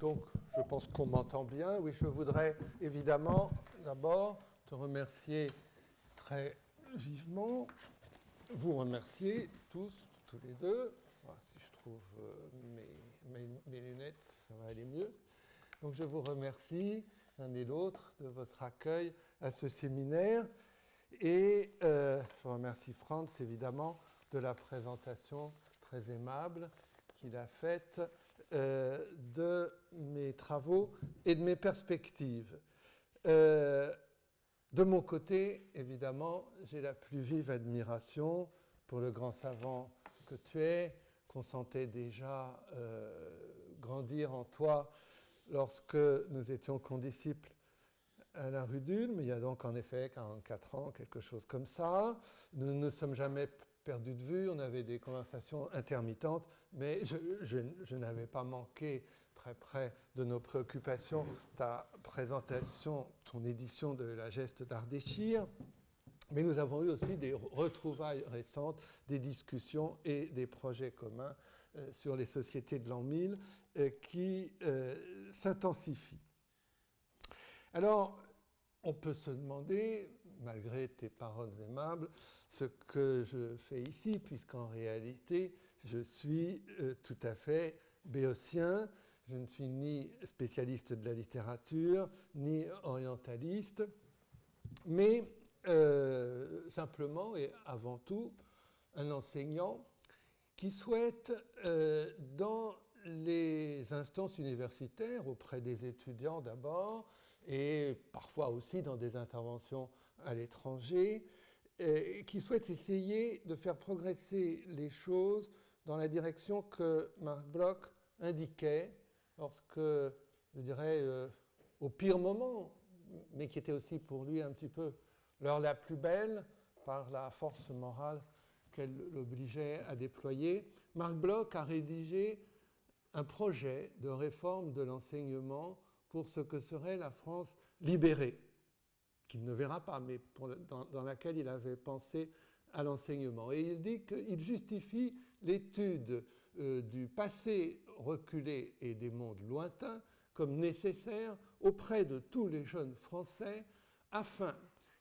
Donc, je pense qu'on m'entend bien. Oui, je voudrais évidemment d'abord te remercier très vivement, vous remercier tous les deux. Voilà, si je trouve mes lunettes, ça va aller mieux. Donc, je vous remercie l'un et l'autre de votre accueil à ce séminaire. Et je remercie Franz, évidemment, de la présentation très aimable qu'il a faite de mes travaux et de mes perspectives. De mon côté, évidemment, j'ai la plus vive admiration pour le grand savant que tu es, qu'on sentait déjà grandir en toi lorsque nous étions condisciples à la rue d'Ulm. Il y a donc en effet 44 ans, quelque chose comme ça. Nous ne nous sommes jamais perdus de vue, on avait des conversations intermittentes, mais je n'avais pas manqué très près de nos préoccupations ta présentation, ton édition de La Geste d'Ardéchir. Mais nous avons eu aussi des retrouvailles récentes, des discussions et des projets communs sur les sociétés de l'an 1000 qui s'intensifient. Alors, on peut se demander, malgré tes paroles aimables, ce que je fais ici, puisqu'en réalité, je suis tout à fait béotien. Je ne suis ni spécialiste de la littérature, ni orientaliste, mais simplement et avant tout, un enseignant qui souhaite, dans les instances universitaires, auprès des étudiants d'abord, et parfois aussi dans des interventions à l'étranger, qui souhaite essayer de faire progresser les choses dans la direction que Marc Bloch indiquait lorsque, je dirais, au pire moment, mais qui était aussi pour lui un petit peu l'heure la plus belle par la force morale qu'elle l'obligeait à déployer, Marc Bloch a rédigé un projet de réforme de l'enseignement pour ce que serait la France libérée, qu'il ne verra pas, mais dans laquelle il avait pensé à l'enseignement. Et il dit qu'il justifie l'étude du passé reculé et des mondes lointains comme nécessaire auprès de tous les jeunes Français afin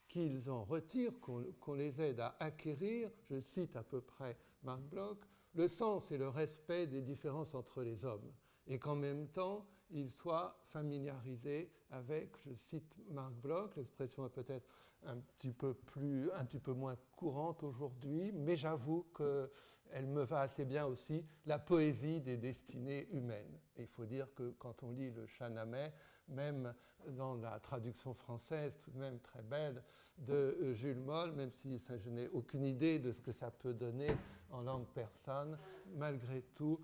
qu'ils en retirent, qu'on les aide à acquérir, je cite à peu près Marc Bloch, le sens et le respect des différences entre les hommes, et qu'en même temps, ils soient familiarisés avec, je cite Marc Bloch, l'expression est peut-être un petit peu moins courante aujourd'hui, mais j'avoue qu'elle me va assez bien aussi, la poésie des destinées humaines. Et il faut dire que quand on lit le Shahnameh, même dans la traduction française, tout de même très belle, de Jules Moll, même si je n'ai aucune idée de ce que ça peut donner en langue persane, malgré tout,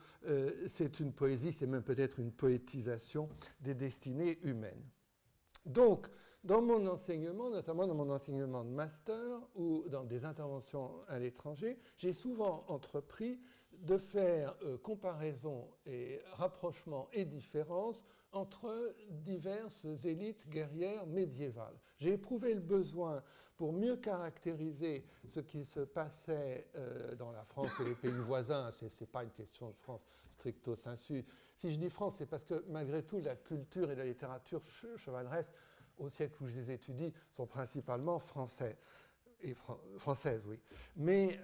c'est une poésie, c'est même peut-être une poétisation des destinées humaines. Donc, dans mon enseignement, notamment dans mon enseignement de master ou dans des interventions à l'étranger, j'ai souvent entrepris de faire comparaison et rapprochement et différence entre diverses élites guerrières médiévales. J'ai éprouvé le besoin, pour mieux caractériser ce qui se passait dans la France et les pays voisins, ce n'est pas une question de France stricto sensu. Si je dis France, c'est parce que malgré tout, la culture et la littérature chevaleresque, au siècle où je les étudie, sont principalement français. Et française, oui. Mais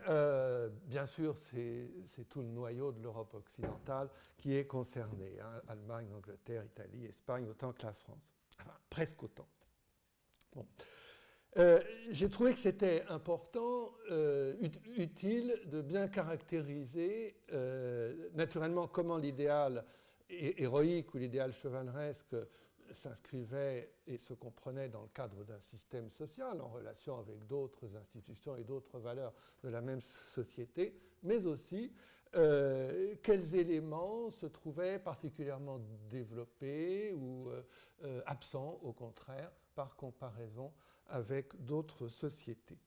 bien sûr, c'est tout le noyau de l'Europe occidentale qui est concerné. Hein. Allemagne, Angleterre, Italie, Espagne, autant que la France. Enfin, presque autant. Bon. J'ai trouvé que c'était important, utile de bien caractériser naturellement comment l'idéal héroïque ou l'idéal chevaleresque s'inscrivait et se comprenait dans le cadre d'un système social en relation avec d'autres institutions et d'autres valeurs de la même société, mais aussi quels éléments se trouvaient particulièrement développés ou absents, au contraire, par comparaison avec d'autres sociétés.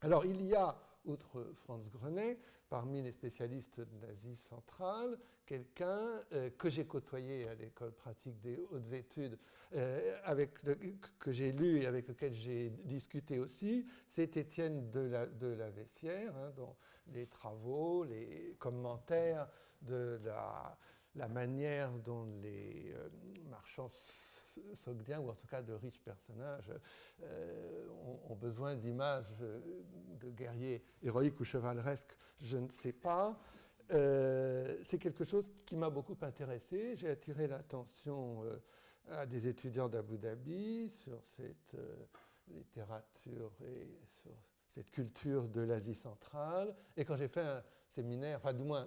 Alors, il y a, outre Franz Grenet, parmi les spécialistes d'Asie centrale, quelqu'un que j'ai côtoyé à l'école pratique des hautes études, que j'ai lu et avec lequel j'ai discuté aussi, c'est Étienne de la Vessière, hein, dont les travaux, les commentaires de la la manière dont les marchands sogdiens, ou en tout cas de riches personnages, ont besoin d'images de guerriers héroïques ou chevaleresques, je ne sais pas. C'est quelque chose qui m'a beaucoup intéressé. J'ai attiré l'attention à des étudiants d'Abu Dhabi sur cette littérature et sur cette culture de l'Asie centrale. Et quand j'ai fait un séminaire, enfin du moins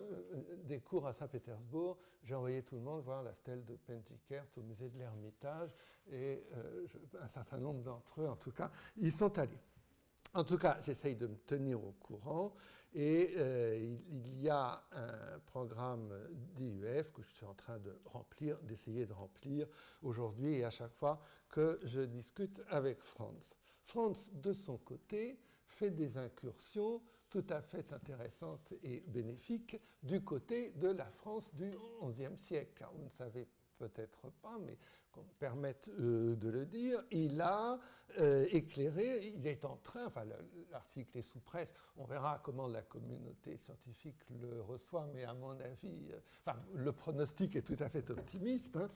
des cours à Saint-Pétersbourg, j'ai envoyé tout le monde voir la stèle de Penjikert au musée de l'Ermitage, et un certain nombre d'entre eux, en tout cas, y sont allés. En tout cas, j'essaye de me tenir au courant, et il y a un programme d'IUF que je suis en train de remplir, d'essayer de remplir aujourd'hui et à chaque fois que je discute avec Franz. Franz, de son côté, fait des incursions tout à fait intéressantes et bénéfiques du côté de la France du XIe siècle. Car vous ne savez peut-être pas, mais qu'on me permette de le dire, il a éclairé, il est en train, enfin l'article est sous presse, on verra comment la communauté scientifique le reçoit, mais à mon avis, enfin le pronostic est tout à fait optimiste. Hein.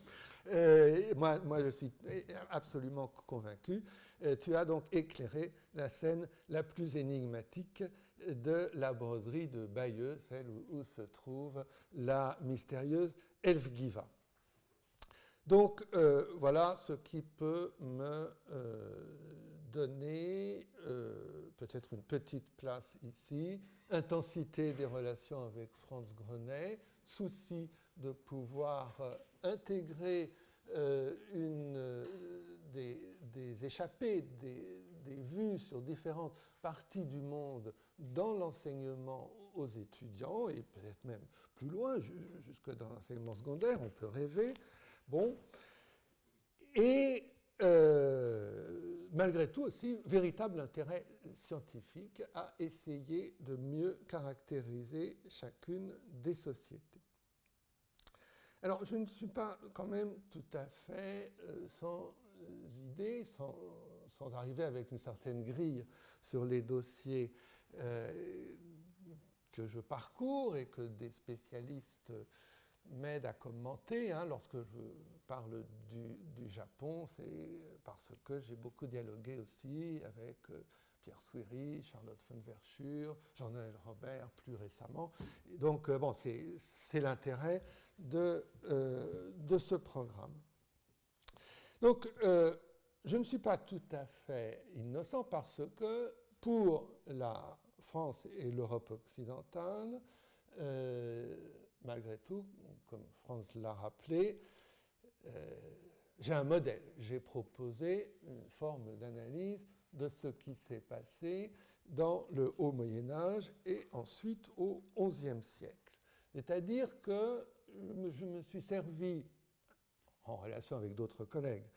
Moi, je suis absolument convaincu. Tu as donc éclairé la scène la plus énigmatique de la broderie de Bayeux, celle où se trouve la mystérieuse Elfgiva. Donc voilà ce qui peut me donner peut-être une petite place ici. Intensité des relations avec Franz Grenet, souci de pouvoir intégrer des échappées, des vues sur différentes parties du monde dans l'enseignement aux étudiants, et peut-être même plus loin, jusque dans l'enseignement secondaire, on peut rêver. Bon, et malgré tout aussi, véritable intérêt scientifique à essayer de mieux caractériser chacune des sociétés. Alors, je ne suis pas quand même tout à fait sans idée, sans arriver avec une certaine grille sur les dossiers que je parcours et que des spécialistes m'aide à commenter. Hein, lorsque je parle du Japon, c'est parce que j'ai beaucoup dialogué aussi avec Pierre Souiri, Charlotte von Verschure, Jean-Noël Robert plus récemment. Et donc, bon, c'est l'intérêt de ce programme. Donc, je ne suis pas tout à fait innocent parce que pour la France et l'Europe occidentale, malgré tout, comme Franz l'a rappelé, j'ai un modèle. J'ai proposé une forme d'analyse de ce qui s'est passé dans le Haut Moyen-Âge et ensuite au XIe siècle. C'est-à-dire que je me suis servi, en relation avec d'autres collègues,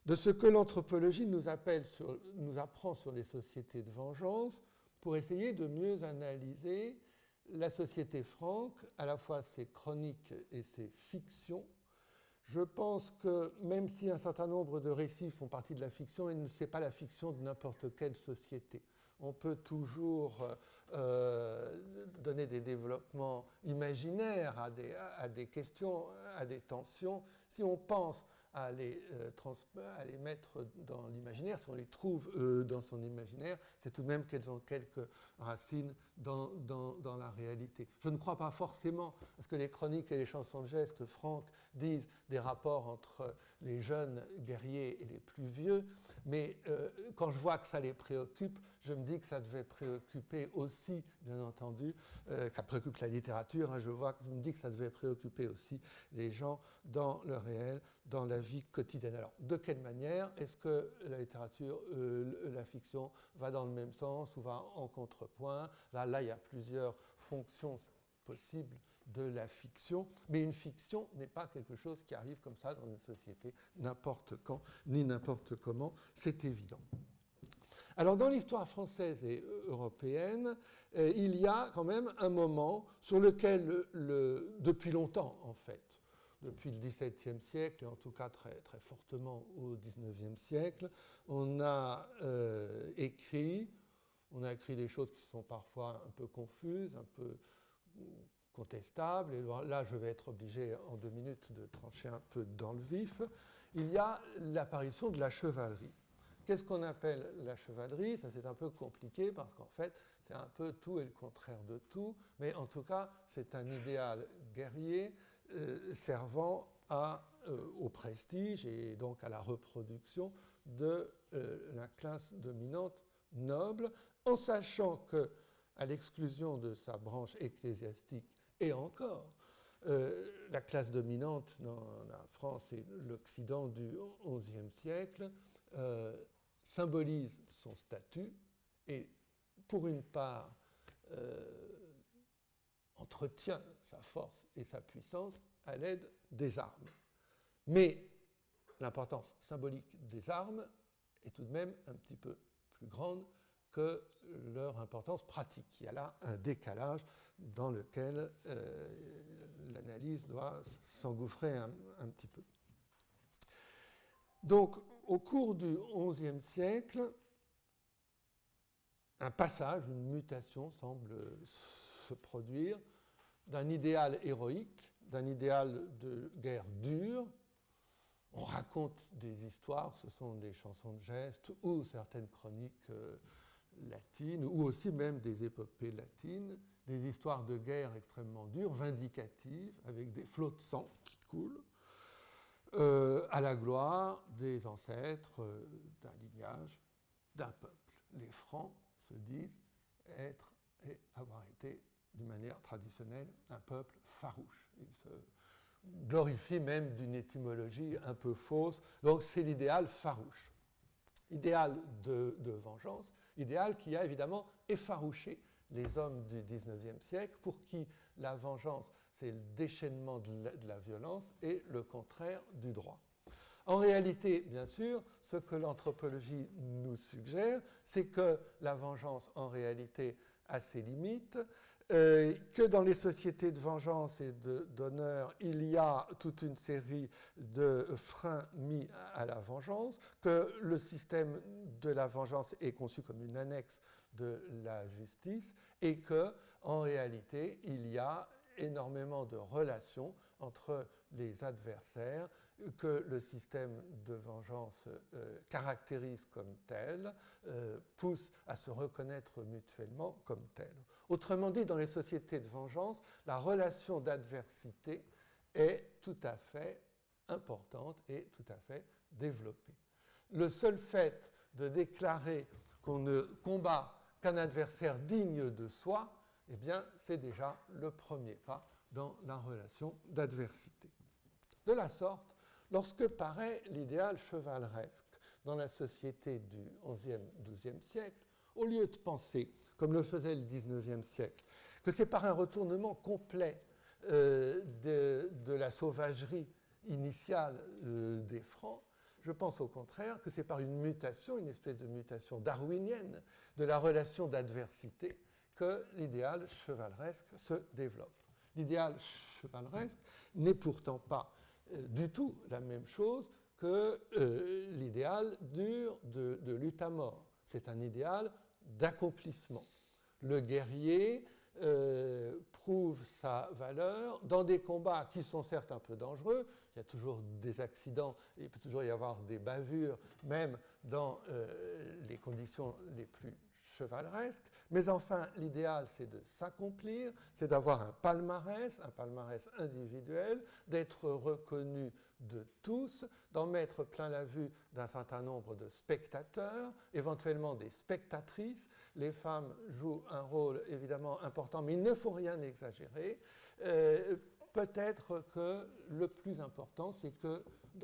de ce que l'anthropologie nous apprend sur les sociétés de vengeance pour essayer de mieux analyser la société franque, à la fois ses chroniques et ses fictions. Je pense que même si un certain nombre de récits font partie de la fiction, ce n'est pas la fiction de n'importe quelle société. On peut toujours donner des développements imaginaires à des questions, à des tensions. Si on pense à les mettre dans l'imaginaire, si on les trouve dans son imaginaire, c'est tout de même qu'elles ont quelques racines dans la réalité. Je ne crois pas forcément à ce que les chroniques et les chansons de gestes, Franck, disent des rapports entre les jeunes guerriers et les plus vieux, mais quand je vois que ça les préoccupe, je me dis que ça devait préoccuper aussi, bien entendu, que ça préoccupe la littérature, hein, je me dis que ça devait préoccuper aussi les gens dans le réel, dans la vie quotidienne. Alors, de quelle manière est-ce que la littérature, la fiction, va dans le même sens ou va en contrepoint? Là, il y a plusieurs fonctions possibles de la fiction, mais une fiction n'est pas quelque chose qui arrive comme ça dans une société n'importe quand, ni n'importe comment, c'est évident. Alors, dans l'histoire française et européenne, il y a quand même un moment sur lequel, depuis longtemps en fait, depuis le XVIIe siècle, et en tout cas très, très fortement au XIXe siècle, on a écrit des choses qui sont parfois un peu confuses, un peu contestable, et là je vais être obligé en 2 minutes de trancher un peu dans le vif, il y a l'apparition de la chevalerie. Qu'est-ce qu'on appelle la chevalerie? Ça c'est un peu compliqué parce qu'en fait c'est un peu tout et le contraire de tout, mais en tout cas c'est un idéal guerrier servant au prestige et donc à la reproduction de la classe dominante noble, en sachant que, à l'exclusion de sa branche ecclésiastique et encore, la classe dominante dans la France et l'Occident du XIe siècle symbolise son statut et, pour une part, entretient sa force et sa puissance à l'aide des armes. Mais l'importance symbolique des armes est tout de même un petit peu plus grande que leur importance pratique. Il y a là un décalage dans lequel l'analyse doit s'engouffrer un petit peu. Donc, au cours du XIe siècle, un passage, une mutation semble se produire d'un idéal héroïque, d'un idéal de guerre dure. On raconte des histoires, ce sont des chansons de gestes ou certaines chroniques latines, ou aussi même des épopées latines, des histoires de guerre extrêmement dures, vindicatives, avec des flots de sang qui coulent, à la gloire des ancêtres d'un lignage, d'un peuple. Les Francs se disent être et avoir été, d'une manière traditionnelle, un peuple farouche. Ils se glorifient même d'une étymologie un peu fausse. Donc c'est l'idéal farouche. Idéal de vengeance, idéal qui a évidemment effarouché les hommes du XIXe siècle, pour qui la vengeance, c'est le déchaînement de la violence et le contraire du droit. En réalité, bien sûr, ce que l'anthropologie nous suggère, c'est que la vengeance, en réalité, a ses limites, que dans les sociétés de vengeance et d'honneur, il y a toute une série de freins mis à la vengeance, que le système de la vengeance est conçu comme une annexe de la justice, et que, en réalité, il y a énormément de relations entre les adversaires que le système de vengeance caractérise comme tel, pousse à se reconnaître mutuellement comme tel. Autrement dit, dans les sociétés de vengeance, la relation d'adversité est tout à fait importante et tout à fait développée. Le seul fait de déclarer qu'on ne combat qu'un adversaire digne de soi, eh bien, c'est déjà le premier pas dans la relation d'adversité. De la sorte, lorsque paraît l'idéal chevaleresque dans la société du XIe, XIIe siècle, au lieu de penser, comme le faisait le XIXe siècle, que c'est par un retournement complet de la sauvagerie initiale des Francs, je pense au contraire que c'est par une mutation, une espèce de mutation darwinienne de la relation d'adversité que l'idéal chevaleresque se développe. L'idéal chevaleresque n'est pourtant pas du tout la même chose que l'idéal dur de lutte à mort. C'est un idéal d'accomplissement. Le guerrier prouve sa valeur dans des combats qui sont certes un peu dangereux, il y a toujours des accidents, il peut toujours y avoir des bavures, même dans les conditions les plus chevaleresque, mais enfin l'idéal c'est de s'accomplir, c'est d'avoir un palmarès individuel, d'être reconnu de tous, d'en mettre plein la vue d'un certain nombre de spectateurs, éventuellement des spectatrices. Les femmes jouent un rôle évidemment important, mais il ne faut rien exagérer. Peut-être que le plus important, c'est que,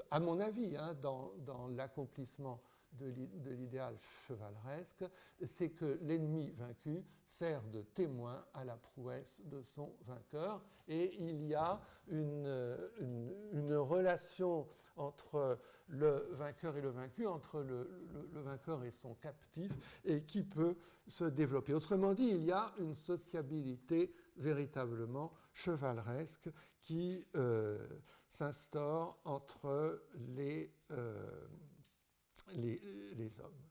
à mon avis, dans l'accomplissement de l'idéal chevaleresque, c'est que l'ennemi vaincu sert de témoin à la prouesse de son vainqueur, et il y a une relation entre le vainqueur et le vaincu, entre le vainqueur et son captif, et qui peut se développer. Autrement dit, il y a une sociabilité véritablement chevaleresque qui s'instaure entre les hommes.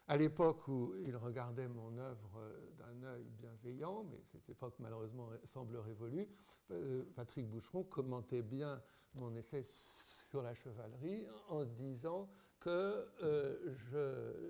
à l'époque où il regardait mon œuvre d'un œil bienveillant, mais cette époque malheureusement semble révolue, Patrick Boucheron commentait bien mon essai sur la chevalerie en disant que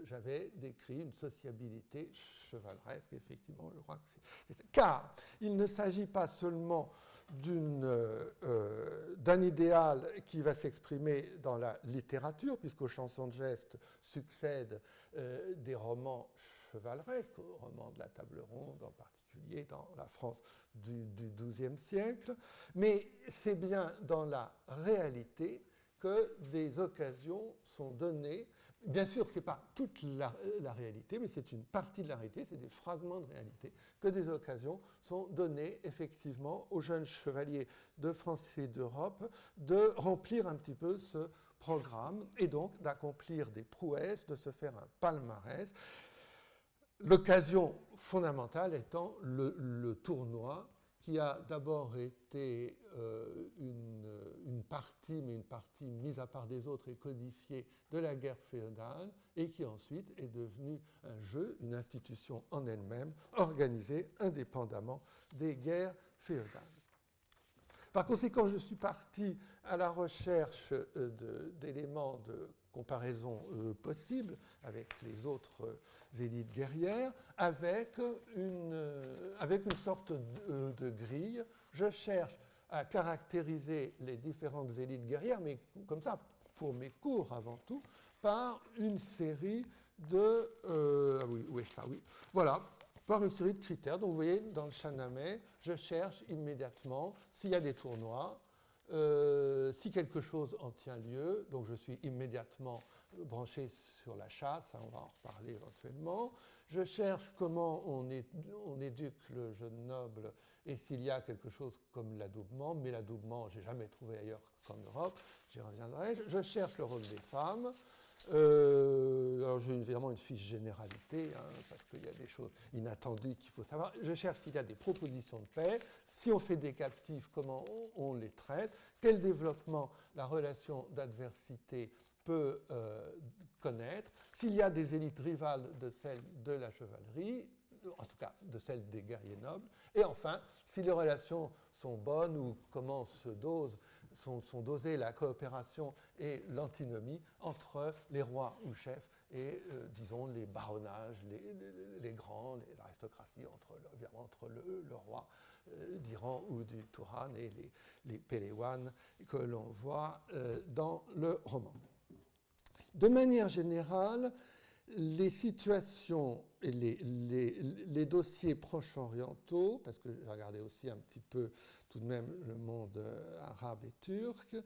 j'avais décrit une sociabilité chevaleresque, effectivement, je crois que c'est. Car il ne s'agit pas seulement d'un idéal qui va s'exprimer dans la littérature, puisqu'aux chansons de geste succèdent des romans chevaleresques, aux romans de la table ronde en particulier dans la France du XIIe siècle, mais c'est bien dans la réalité que des occasions sont données. Bien sûr, ce n'est pas toute la réalité, mais c'est une partie de la réalité, c'est des fragments de réalité, que des occasions sont données effectivement aux jeunes chevaliers de France et d'Europe de remplir un petit peu ce programme et donc d'accomplir des prouesses, de se faire un palmarès. L'occasion fondamentale étant le tournoi, qui a d'abord été une partie, mais une partie mise à part des autres et codifiée de la guerre féodale, et qui ensuite est devenu un jeu, une institution en elle-même, organisée indépendamment des guerres féodales. Par conséquent, je suis parti à la recherche d'éléments de comparaison possible avec les autres élites guerrières, avec une sorte de grille. Je cherche à caractériser les différentes élites guerrières, mais comme ça, pour mes cours avant tout, par une série de... Voilà, par une série de critères. Donc vous voyez, dans le Shahnameh, je cherche immédiatement s'il y a des tournois, si quelque chose en tient lieu, donc je suis immédiatement branché sur la chasse, on va en reparler éventuellement. Je cherche comment on éduque le jeune noble et s'il y a quelque chose comme l'adoubement, mais l'adoubement, je n'ai jamais trouvé ailleurs qu'en Europe, j'y reviendrai. Je cherche le rôle des femmes. Alors j'ai évidemment une fiche généralité, parce qu'il y a des choses inattendues qu'il faut savoir. Je cherche s'il y a des propositions de paix, si on fait des captifs, comment on les traite, quel développement la relation d'adversité peut connaître, s'il y a des élites rivales de celles de la chevalerie, en tout cas de celles des guerriers nobles, et enfin, si les relations sont bonnes ou comment sont dosées la coopération et l'antinomie entre les rois ou chefs et, disons, les baronnages, les grands, les aristocraties, évidemment entre le roi d'Iran ou du Touran et les Péléouanes que l'on voit dans le roman. De manière générale, les situations et les dossiers proche-orientaux, parce que j'ai regardé aussi un petit peu tout de même le monde arabe et turc,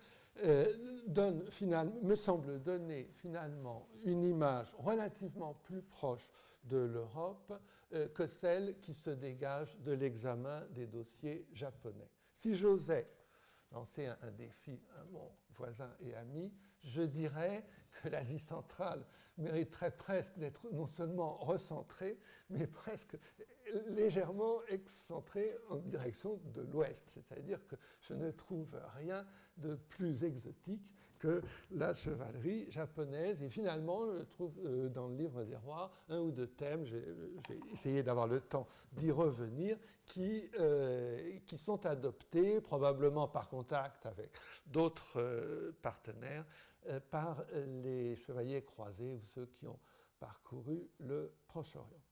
me semblent donner finalement une image relativement plus proche de l'Europe que celle qui se dégage de l'examen des dossiers japonais. Si j'osais lancer un défi à mon voisin et ami, je dirais que l'Asie centrale mériterait presque d'être non seulement recentrée, mais presque légèrement excentrée en direction de l'Ouest. C'est-à-dire que je ne trouve rien de plus exotique que la chevalerie japonaise. Et finalement, je trouve dans le livre des rois un ou deux thèmes, je vais essayer d'avoir le temps d'y revenir, qui sont adoptés, probablement par contact avec d'autres partenaires, par les chevaliers croisés ou ceux qui ont parcouru le Proche-Orient.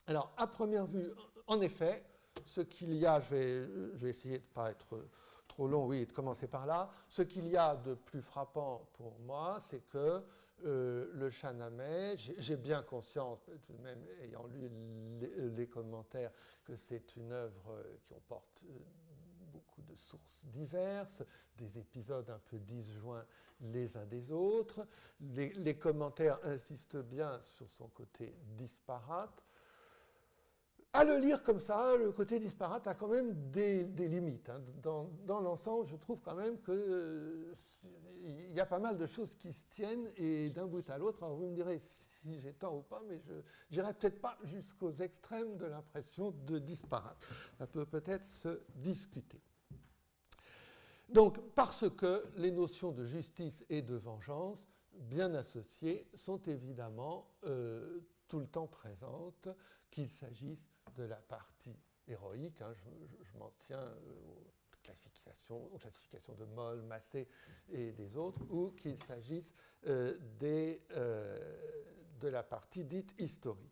Alors, à première vue, en effet, ce qu'il y a, je vais essayer de ne pas être trop long, oui, et de commencer par là, ce qu'il y a de plus frappant pour moi, c'est que le Shahnameh, j'ai bien conscience, tout de même ayant lu les commentaires, que c'est une œuvre qui comporte beaucoup de sources diverses, des épisodes un peu disjoints les uns des autres. Les commentaires insistent bien sur son côté disparate. À le lire comme ça, le côté disparate a quand même des limites. Dans l'ensemble, je trouve quand même qu'il y a pas mal de choses qui se tiennent et d'un bout à l'autre, alors vous me direz si j'ai tort ou pas, mais je n'irai peut-être pas jusqu'aux extrêmes de l'impression de disparate. Ça peut peut-être se discuter. Donc, parce que les notions de justice et de vengeance bien associées sont évidemment tout le temps présentes, qu'il s'agisse de la partie héroïque, hein, je m'en tiens aux classifications de Moll, Massé et des autres, ou qu'il s'agisse de la partie dite historique.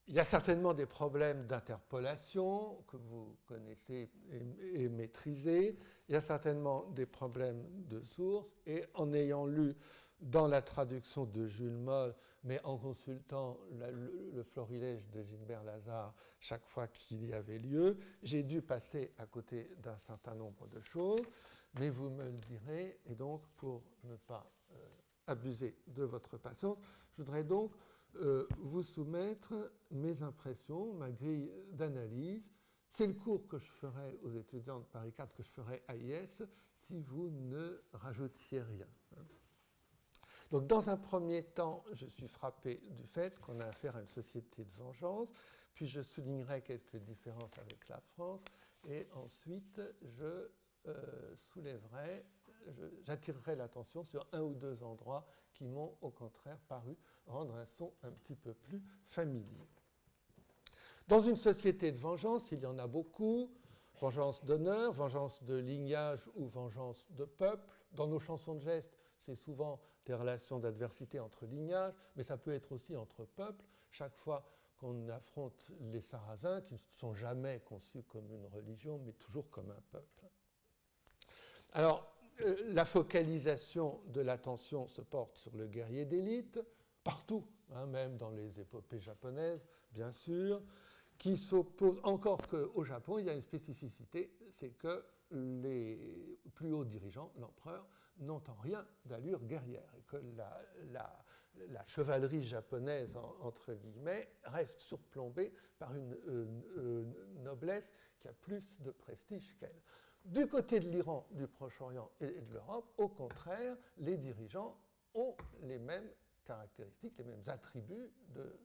Il y a certainement des problèmes d'interpolation que vous connaissez et maîtrisez. Il y a certainement des problèmes de source. Et en ayant lu dans la traduction de Jules Moll, mais en consultant le florilège de Gilbert Lazare chaque fois qu'il y avait lieu, j'ai dû passer à côté d'un certain nombre de choses. Mais vous me le direz. Et donc, pour ne pas abuser de votre patience, je voudrais donc vous soumettre mes impressions, ma grille d'analyse. C'est le cours que je ferai aux étudiants de Paris 4, que je ferai à IS, si vous ne rajoutiez rien. Donc, dans un premier temps, je suis frappé du fait qu'on a affaire à une société de vengeance, puis je soulignerai quelques différences avec la France, et ensuite je j'attirerai l'attention sur un ou deux endroits qui m'ont au contraire paru rendre un son un petit peu plus familier. Dans une société de vengeance, il y en a beaucoup, vengeance d'honneur, vengeance de lignage ou vengeance de peuple. Dans nos chansons de gestes, c'est souvent des relations d'adversité entre lignages, mais ça peut être aussi entre peuples. Chaque fois qu'on affronte les Sarrasins, qui ne sont jamais conçus comme une religion, mais toujours comme un peuple. Alors, la focalisation de l'attention se porte sur le guerrier d'élite, partout, hein, même dans les épopées japonaises, bien sûr, qui s'oppose, encore qu'au Japon, il y a une spécificité, c'est que les plus hauts dirigeants, l'empereur, n'ont en rien d'allure guerrière, et que la chevalerie japonaise, entre guillemets, reste surplombée par une noblesse qui a plus de prestige qu'elle. Du côté de l'Iran, du Proche-Orient et de l'Europe, au contraire, les dirigeants ont les mêmes caractéristiques, les mêmes attributs de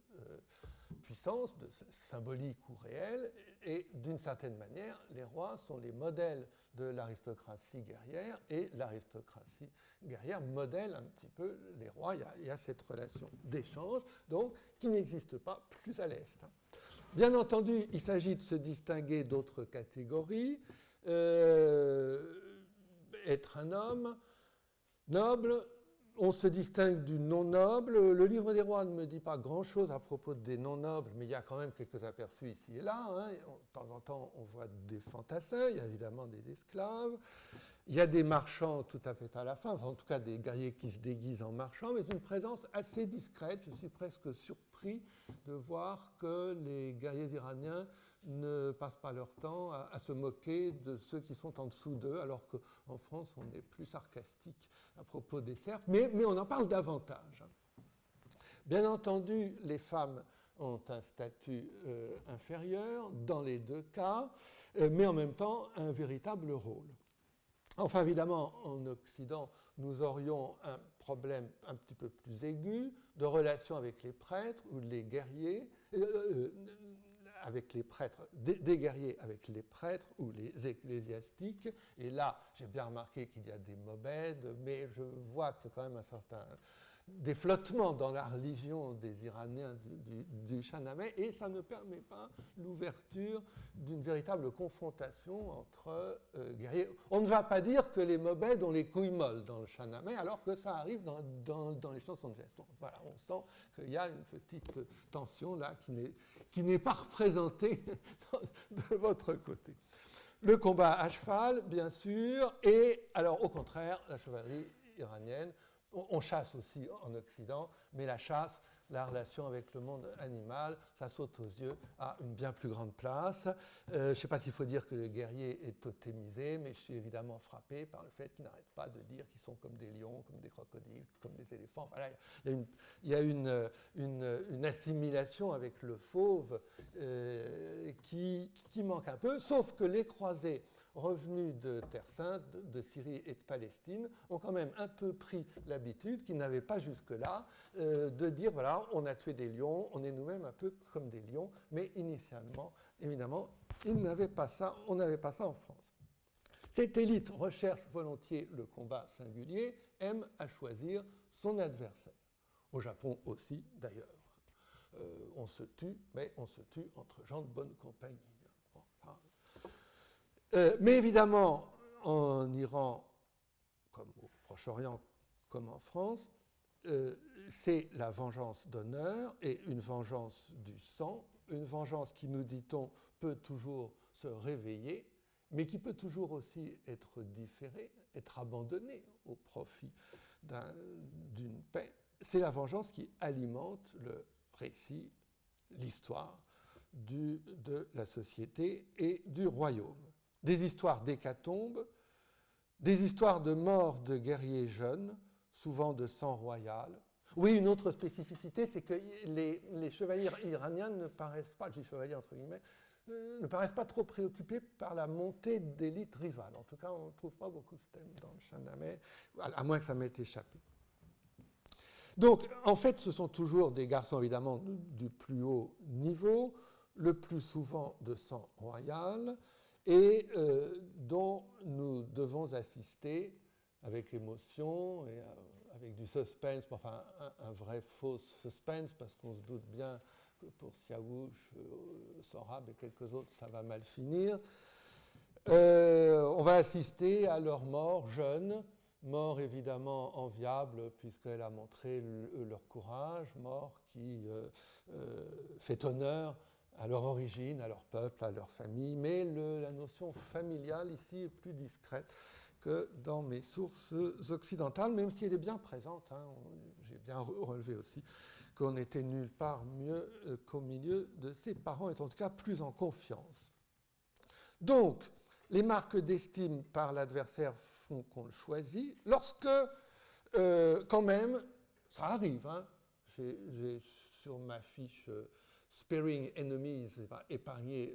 puissance, de symbolique ou réel, et d'une certaine manière, les rois sont les modèles de l'aristocratie guerrière, et l'aristocratie guerrière modèle un petit peu les rois. Il y a cette relation d'échange, donc, qui n'existe pas plus à l'Est. Bien entendu, il s'agit de se distinguer d'autres catégories. Être un homme noble, on se distingue du non-noble. Le livre des rois ne me dit pas grand-chose à propos des non-nobles, mais il y a quand même quelques aperçus ici et là. Hein. De temps en temps, on voit des fantassins, il y a évidemment des esclaves. Il y a des marchands tout à fait à la fin, enfin, en tout cas des guerriers qui se déguisent en marchands, mais une présence assez discrète. Je suis presque surpris de voir que les guerriers iraniens ne passent pas leur temps à se moquer de ceux qui sont en dessous d'eux, alors qu'en France, on est plus sarcastique à propos des serfs, mais on en parle davantage. Bien entendu, les femmes ont un statut inférieur dans les deux cas, mais en même temps un véritable rôle. Enfin, évidemment, en Occident, nous aurions un problème un petit peu plus aigu de relation avec les prêtres ou les guerriers, avec les prêtres, des guerriers avec les prêtres ou les ecclésiastiques. Et là, j'ai bien remarqué qu'il y a des mobèdes, mais je vois que quand même un certain des flottements dans la religion des Iraniens du Shahnameh, et ça ne permet pas l'ouverture d'une véritable confrontation entre guerriers. On ne va pas dire que les mobèdes ont les couilles molles dans le Shahnameh, alors que ça arrive dans les chansons de gestes. Voilà, on sent qu'il y a une petite tension là qui n'est pas représentée de votre côté. Le combat à cheval, bien sûr, et alors au contraire, la chevalerie iranienne. On chasse aussi en Occident, mais la chasse, la relation avec le monde animal, ça saute aux yeux à une bien plus grande place. Je ne sais pas s'il faut dire que le guerrier est totémisé, mais je suis évidemment frappé par le fait qu'il n'arrête pas de dire qu'ils sont comme des lions, comme des crocodiles, comme des éléphants. Voilà, il y a une assimilation avec le fauve qui manque un peu, sauf que les croisés revenus de Terre Sainte, de Syrie et de Palestine, ont quand même un peu pris l'habitude, qu'ils n'avaient pas jusque-là, de dire, voilà, on a tué des lions, on est nous-mêmes un peu comme des lions, mais initialement, évidemment, on n'avait pas ça en France. Cette élite recherche volontiers le combat singulier, aime à choisir son adversaire. Au Japon aussi, d'ailleurs. On se tue, mais on se tue entre gens de bonne compagnie. Bon, mais évidemment, en Iran, comme au Proche-Orient, comme en France, c'est la vengeance d'honneur et une vengeance du sang, une vengeance qui, nous dit-on, peut toujours se réveiller, mais qui peut toujours aussi être différée, être abandonnée au profit d'une paix. C'est la vengeance qui alimente le récit, l'histoire de la société et du royaume. Des histoires d'hécatombes, des histoires de morts de guerriers jeunes, souvent de sang royal. Oui, une autre spécificité, c'est que les chevaliers iraniens ne paraissent pas, je dis chevaliers entre guillemets, ne paraissent pas trop préoccupés par la montée d'élites rivales. En tout cas, on ne trouve pas beaucoup de thèmes dans le Shahnameh, à moins que ça m'ait échappé. Donc, en fait, ce sont toujours des garçons, évidemment, du plus haut niveau, le plus souvent de sang royal, et dont nous devons assister avec émotion et avec du suspense, enfin un vrai faux suspense, parce qu'on se doute bien que pour Siaouch, Sorab et quelques autres, ça va mal finir. On va assister à leur mort jeune, mort évidemment enviable puisqu'elle a montré leur courage, mort qui fait honneur à leur origine, à leur peuple, à leur famille, mais la notion familiale ici est plus discrète que dans mes sources occidentales, même si elle est bien présente. Hein. J'ai bien relevé aussi qu'on n'était nulle part mieux qu'au milieu de ses parents, et en tout cas plus en confiance. Donc, les marques d'estime par l'adversaire font qu'on le choisit, lorsque, quand même, ça arrive, hein, j'ai sur ma fiche Sparing Enemies, épargner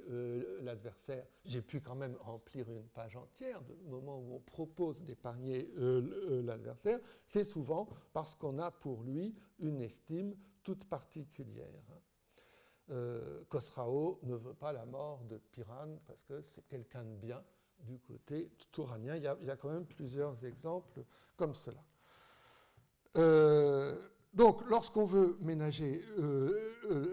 l'adversaire, j'ai pu quand même remplir une page entière de moments où on propose d'épargner l'adversaire, c'est souvent parce qu'on a pour lui une estime toute particulière. Khosrau ne veut pas la mort de Piran parce que c'est quelqu'un de bien du côté touranien. Il y a quand même plusieurs exemples comme cela. Donc, lorsqu'on veut ménager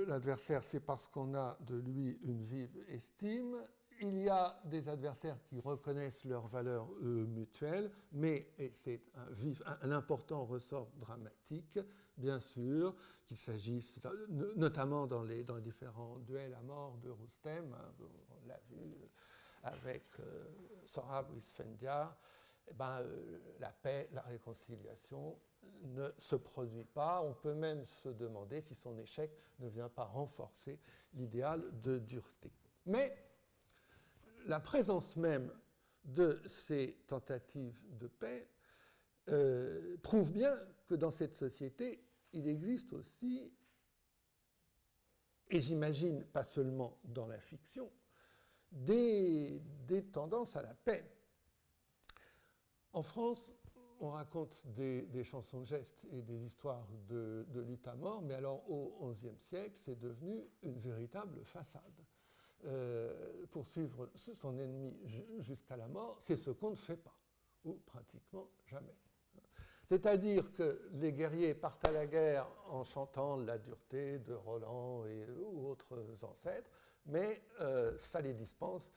l'adversaire, c'est parce qu'on a de lui une vive estime. Il y a des adversaires qui reconnaissent leurs valeurs mutuelles, mais, et c'est un important ressort dramatique, bien sûr, qu'il s'agisse, notamment dans les différents duels à mort de Roustem, hein, on l'a vu avec Sorab ou Isfendiar, la paix, la réconciliation ne se produit pas. On peut même se demander si son échec ne vient pas renforcer l'idéal de dureté. Mais la présence même de ces tentatives de paix prouve bien que dans cette société, il existe aussi, et j'imagine pas seulement dans la fiction, des tendances à la paix. En France, on raconte des chansons de gestes et des histoires de lutte à mort, mais alors au XIe siècle, c'est devenu une véritable façade. Poursuivre son ennemi jusqu'à la mort, c'est ce qu'on ne fait pas, ou pratiquement jamais. C'est-à-dire que les guerriers partent à la guerre en chantant la dureté de Roland ou autres ancêtres, mais ça les dispense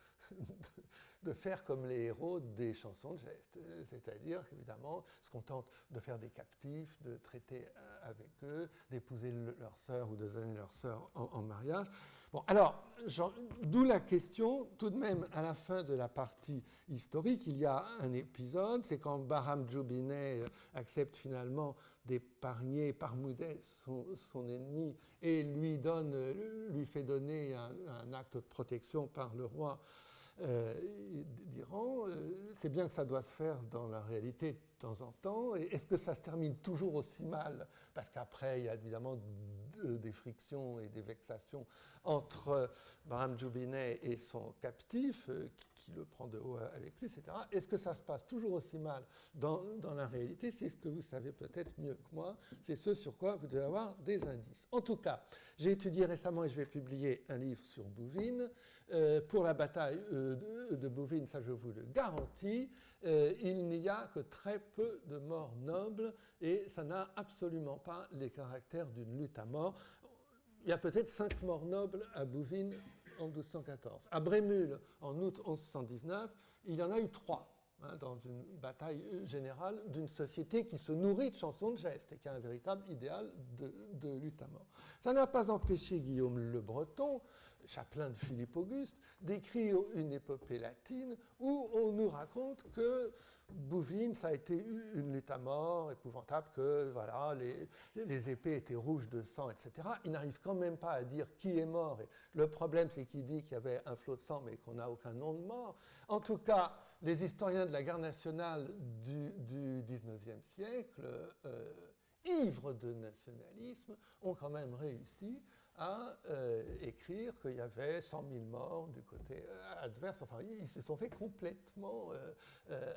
de faire comme les héros des chansons de gestes. C'est-à-dire qu'évidemment, se contentent de faire des captifs, de traiter avec eux, d'épouser leur sœur ou de donner leur sœur en mariage. Bon, alors, d'où la question, tout de même, à la fin de la partie historique, il y a un épisode, c'est quand Bahram Joubineh accepte finalement d'épargner Parmoudeh, son ennemi, et lui fait donner un acte de protection par le roi d'Iran. C'est bien que ça doit se faire dans la réalité de temps en temps. Et est-ce que ça se termine toujours aussi mal? Parce qu'après, il y a évidemment des frictions et des vexations entre Bahram Joubineh et son captif, qui le prend de haut avec lui, etc. Est-ce que ça se passe toujours aussi mal dans la réalité? C'est ce que vous savez peut-être mieux que moi. C'est ce sur quoi vous devez avoir des indices. En tout cas, j'ai étudié récemment et je vais publier un livre sur Bouvines, pour la bataille de Bouvines, ça je vous le garantis, il n'y a que très peu de morts nobles et ça n'a absolument pas les caractères d'une lutte à mort. Il y a peut-être 5 morts nobles à Bouvines en 1214. À Brémul, en août 1119, il y en a eu 3. Dans une bataille générale d'une société qui se nourrit de chansons de gestes et qui a un véritable idéal de lutte à mort. Ça n'a pas empêché Guillaume le Breton, chapelain de Philippe Auguste, d'écrire une épopée latine où on nous raconte que Bouvines, ça a été une lutte à mort épouvantable, que voilà, les épées étaient rouges de sang, etc. Il n'arrive quand même pas à dire qui est mort. Et le problème, c'est qu'il dit qu'il y avait un flot de sang, mais qu'on n'a aucun nom de mort. En tout cas, les historiens de la garde nationale du XIXe siècle, ivres de nationalisme, ont quand même réussi à écrire qu'il y avait 100 000 morts du côté adverse. Enfin, ils se sont fait complètement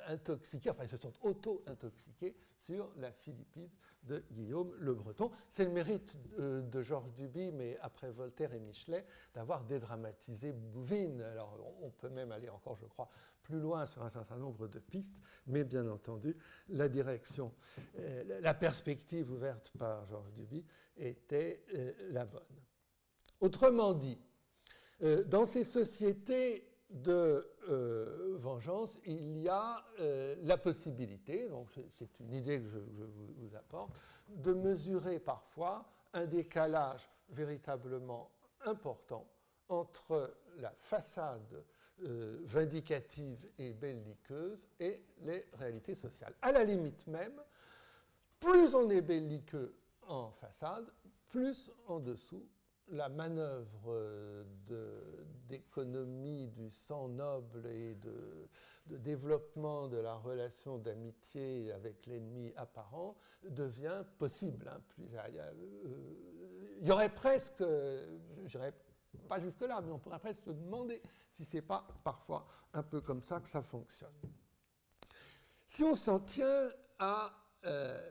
intoxiquer, enfin, ils se sont auto-intoxiqués sur la Philippide de Guillaume le Breton. C'est le mérite de Georges Duby, mais après Voltaire et Michelet, d'avoir dédramatisé Bouvines. Alors, on peut même aller encore, je crois, plus loin sur un certain nombre de pistes, mais bien entendu, la direction, la perspective ouverte par Georges Duby était la bonne. Autrement dit, dans ces sociétés de vengeance, il y a la possibilité, donc c'est une idée que je vous apporte, de mesurer parfois un décalage véritablement important entre la façade vindicative et belliqueuse et les réalités sociales. À la limite même, plus on est belliqueux en façade, plus en dessous, la manœuvre d'économie du sang noble et de développement de la relation d'amitié avec l'ennemi apparent devient possible. Il y aurait presque, je dirais pas jusque-là, mais on pourrait presque se demander si ce n'est pas parfois un peu comme ça que ça fonctionne. Si on s'en tient à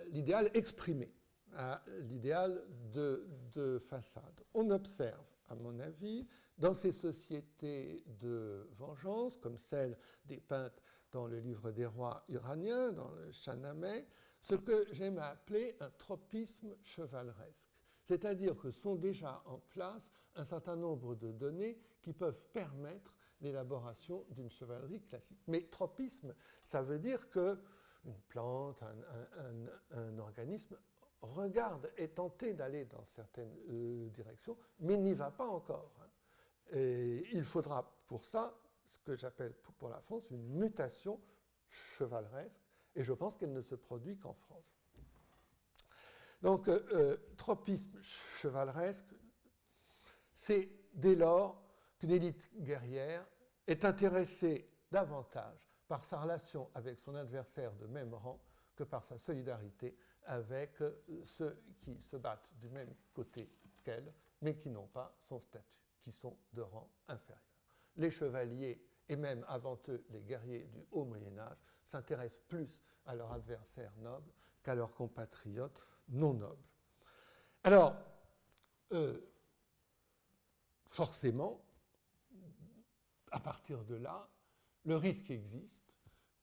l'idéal exprimé, à l'idéal de façade, on observe, à mon avis, dans ces sociétés de vengeance, comme celle dépeinte dans le livre des rois iraniens, dans le Shahnameh, ce que j'aime appeler un tropisme chevaleresque. C'est-à-dire que sont déjà en place un certain nombre de données qui peuvent permettre l'élaboration d'une chevalerie classique. Mais tropisme, ça veut dire qu'une plante, un organisme regarde, est tenté d'aller dans certaines directions, mais n'y va pas encore. Et il faudra pour ça, ce que j'appelle pour la France, une mutation chevaleresque, et je pense qu'elle ne se produit qu'en France. Donc, tropisme chevaleresque, c'est dès lors qu'une élite guerrière est intéressée davantage par sa relation avec son adversaire de même rang que par sa solidarité avec ceux qui se battent du même côté qu'elle, mais qui n'ont pas son statut, qui sont de rang inférieur. Les chevaliers, et même avant eux les guerriers du haut Moyen-Âge, s'intéressent plus à leur adversaire noble qu'à leurs compatriotes non nobles. Alors, forcément, à partir de là, le risque existe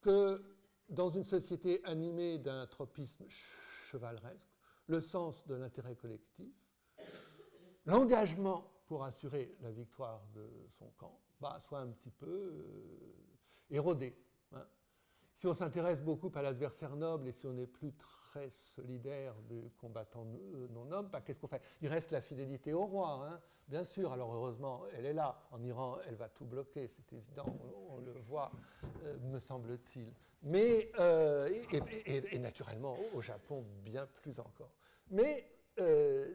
que dans une société animée d'un tropisme chevaleresque, le sens de l'intérêt collectif, l'engagement pour assurer la victoire de son camp, soit un petit peu érodé. Si on s'intéresse beaucoup à l'adversaire noble et si on n'est plus très solidaire du combattant non noble, qu'est-ce qu'on fait? Il reste la fidélité au roi, bien sûr. Alors heureusement, elle est là. En Iran, elle va tout bloquer, c'est évident, on le voit, me semble-t-il. Mais, et naturellement, au Japon, bien plus encore. Mais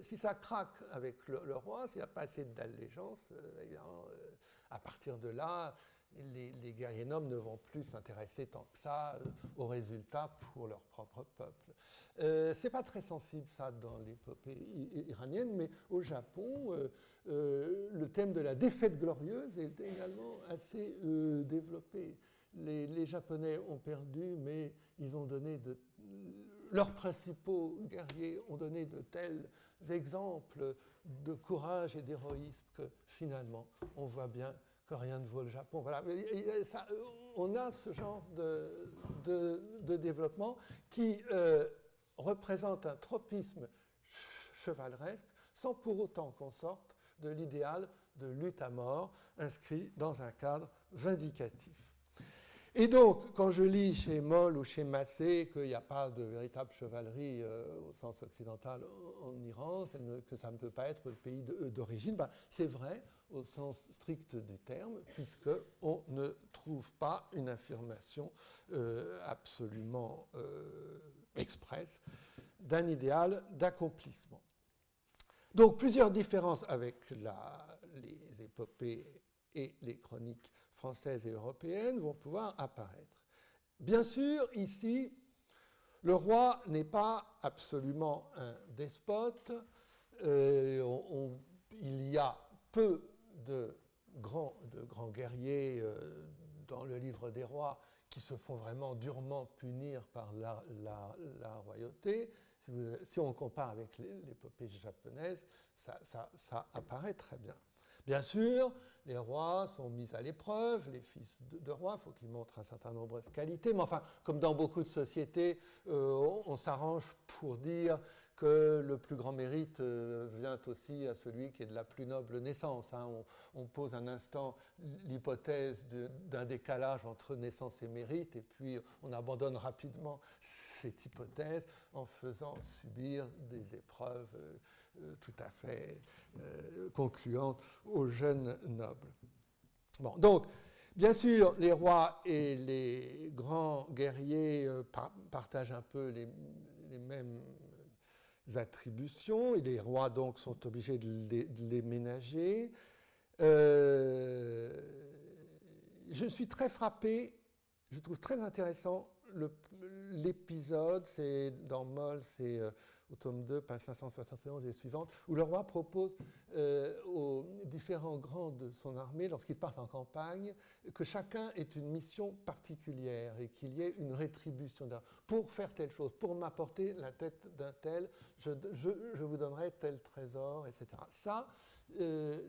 si ça craque avec le roi, s'il n'y a pas assez d'allégeance, à partir de là, les guerriers nobles ne vont plus s'intéresser tant que ça aux résultats pour leur propre peuple. C'est pas très sensible ça dans l'épopée iranienne, mais au Japon, le thème de la défaite glorieuse est également assez développé. Les Japonais ont perdu, mais ils ont donné leurs principaux guerriers ont donné de tels exemples de courage et d'héroïsme que finalement, on voit bien que rien ne vaut le Japon. Voilà. On a ce genre de développement qui représente un tropisme chevaleresque sans pour autant qu'on sorte de l'idéal de lutte à mort inscrit dans un cadre vindicatif. Et donc, quand je lis chez Moll ou chez Massé qu'il n'y a pas de véritable chevalerie au sens occidental en Iran, que ça ne peut pas être le pays d'origine, ben, c'est vrai au sens strict du terme, puisqu'on ne trouve pas une affirmation absolument expresse d'un idéal d'accomplissement. Donc, plusieurs différences avec les épopées et les chroniques françaises et européennes vont pouvoir apparaître. Bien sûr, ici, le roi n'est pas absolument un despote. Il y a peu de grands guerriers dans le livre des rois qui se font vraiment durement punir par la royauté. Si on compare avec l'épopée japonaise, ça apparaît très bien. Bien sûr, les rois sont mis à l'épreuve, les fils de rois, il faut qu'ils montrent un certain nombre de qualités, mais enfin, comme dans beaucoup de sociétés, on s'arrange pour dire que le plus grand mérite vient aussi à celui qui est de la plus noble naissance. Hein. On pose un instant l'hypothèse d'un décalage entre naissance et mérite, et puis on abandonne rapidement cette hypothèse en faisant subir des épreuves tout à fait concluantes aux jeunes nobles. Bon, donc, bien sûr, les rois et les grands guerriers partagent un peu les mêmes attributions, et les rois donc sont obligés de les ménager. Je suis très frappé, je trouve très intéressant l'épisode, c'est dans Moll, c'est au tome 2, page 571 et suivante, où le roi propose aux différents grands de son armée, lorsqu'ils partent en campagne, que chacun ait une mission particulière et qu'il y ait une rétribution. Pour faire telle chose, pour m'apporter la tête d'un tel, je vous donnerai tel trésor, etc. Ça,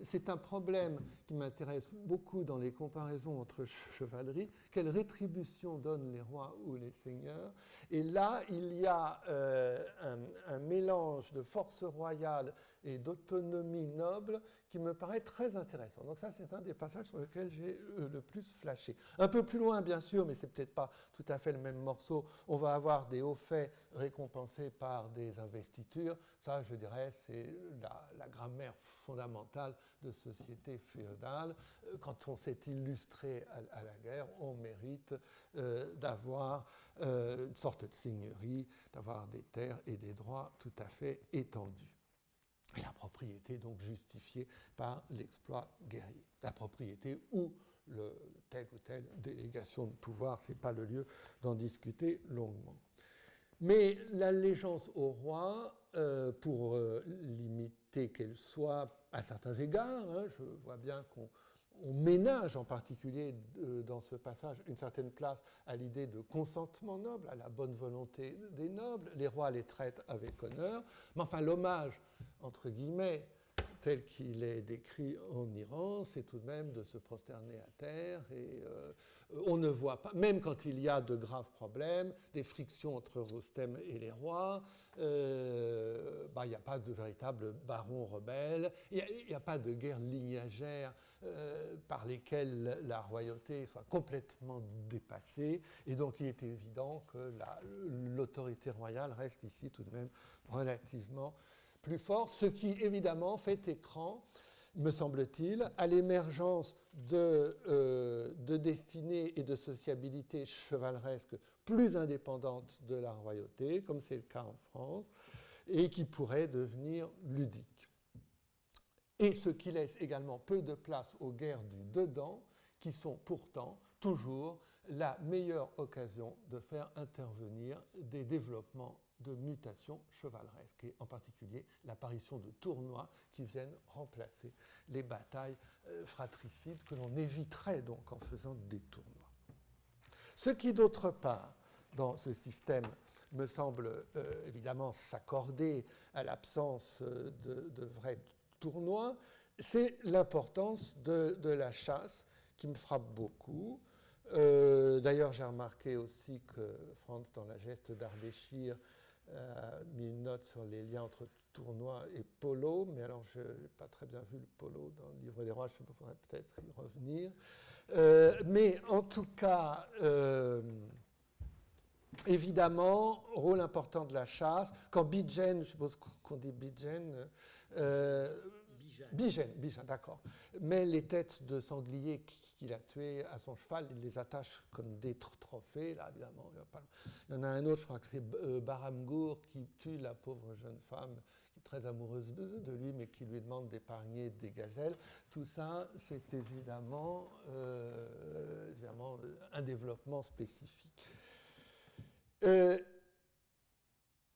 c'est un problème qui m'intéresse beaucoup dans les comparaisons entre chevalerie. Quelle rétribution donnent les rois ou les seigneurs? Et là, il y a un mélange de force royale et d'autonomie noble qui me paraît très intéressant. Donc ça, c'est un des passages sur lesquels j'ai le plus flashé. Un peu plus loin, bien sûr, mais c'est peut-être pas tout à fait le même morceau, on va avoir des hauts faits récompensés par des investitures. Ça, je dirais, c'est la grammaire fondamentale de société féodale. Quand on s'est illustré à la guerre, on mérite d'avoir une sorte de seigneurie, d'avoir des terres et des droits tout à fait étendus. Et la propriété donc justifiée par l'exploit guerrier. La propriété ou telle ou telle délégation de pouvoir, ce n'est pas le lieu d'en discuter longuement. Mais l'allégeance au roi, pour limiter qu'elle soit à certains égards, hein, je vois bien qu'on ménage en particulier dans ce passage une certaine place à l'idée de consentement noble, à la bonne volonté des nobles. Les rois les traitent avec honneur, mais enfin l'hommage, entre guillemets, tel qu'il est décrit en Iran, c'est tout de même de se prosterner à terre et on ne voit pas, même quand il y a de graves problèmes, des frictions entre Rostem et les rois, il n'y a pas de véritable baron rebelle, il n'y a pas de guerre lignagère par lesquelles la royauté soit complètement dépassée, et donc il est évident que l'autorité royale reste ici tout de même relativement plus forte, ce qui évidemment fait écran, me semble-t-il, à l'émergence de destinées et de sociabilité chevaleresque plus indépendantes de la royauté, comme c'est le cas en France, et qui pourraient devenir ludiques. Et ce qui laisse également peu de place aux guerres du dedans, qui sont pourtant toujours la meilleure occasion de faire intervenir des développements de mutations chevaleresques, et en particulier l'apparition de tournois qui viennent remplacer les batailles fratricides que l'on éviterait donc en faisant des tournois. Ce qui, d'autre part, dans ce système, me semble évidemment s'accorder à l'absence de vrais tournois, c'est l'importance de la chasse qui me frappe beaucoup. D'ailleurs, j'ai remarqué aussi que Franz, dans la geste d'Ardeshir, a mis une note sur les liens entre tournoi et polo, mais alors je n'ai pas très bien vu le polo dans le livre des rois, je pourrais peut-être y revenir. Mais en tout cas, évidemment, rôle important de la chasse. Quand Bijen, je suppose qu'on dit Bijen, Bijen, d'accord, met les têtes de sangliers qu'il a tués à son cheval, il les attache comme des trophées. Là, évidemment, il y en a un autre, je crois que c'est Baramgour, qui tue la pauvre jeune femme qui est très amoureuse de lui, mais qui lui demande d'épargner des gazelles. Tout ça, c'est évidemment un développement spécifique.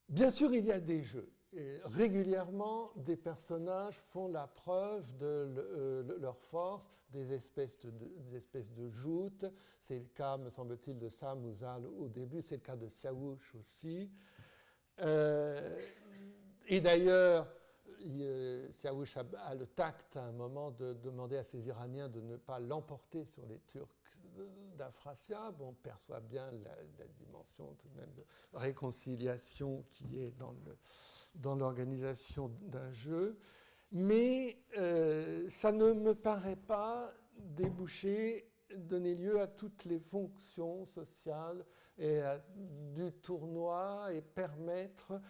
Bien sûr, il y a des jeux. Et régulièrement, des personnages font la preuve de leur force, des espèces de joutes. C'est le cas, me semble-t-il, de Sam ou Zal au début. C'est le cas de Siaouch aussi. Et d'ailleurs, Siaouch a le tact à un moment de demander à ses Iraniens de ne pas l'emporter sur les Turcs d'Afrasiab. On perçoit bien la dimension tout de même de réconciliation qui est dans l'organisation d'un jeu, mais ça ne me paraît pas donner lieu à toutes les fonctions sociales du tournoi et permettre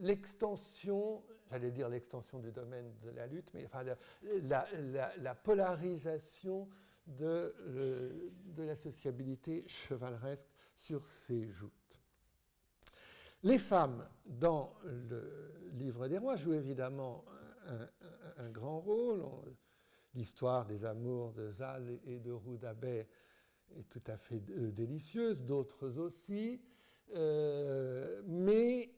l'extension, j'allais dire l'extension du domaine de la lutte, mais enfin la polarisation de la sociabilité chevaleresque sur ces joutes. Les femmes, dans le livre des rois, jouent évidemment un grand rôle. L'histoire des amours de Zal et de Roudabaix est tout à fait délicieuse, d'autres aussi. Mais